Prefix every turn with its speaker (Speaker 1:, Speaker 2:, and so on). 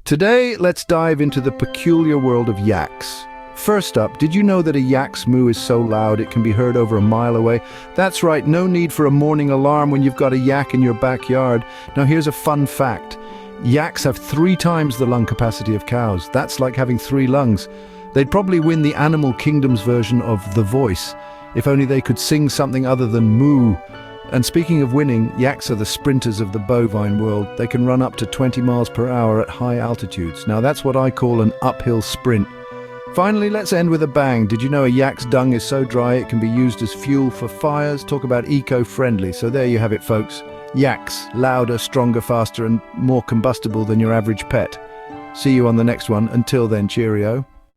Speaker 1: Today, let's dive into the peculiar world of yaks. First up, did you know that a yak's moo is so loud it can be heard over a mile away? That's right, no need for a morning alarm when you've got a yak in your backyard. Now here's a fun fact. Yaks have 3 times the lung capacity of cows. That's like having 3 lungs. They'd probably win the animal kingdom's version of The Voice, if only they could sing something other than moo. And speaking of winning, yaks are the sprinters of the bovine world. They can run up to 20 miles per hour at high altitudes. Now that's what I call an uphill sprint. Finally, let's end with a bang. Did you know a yak's dung is so dry it can be used as fuel for fires? Talk about eco-friendly. So there you have it, folks. Yaks, louder, stronger, faster, and more combustible than your average pet. See you on the next one. Until then, cheerio.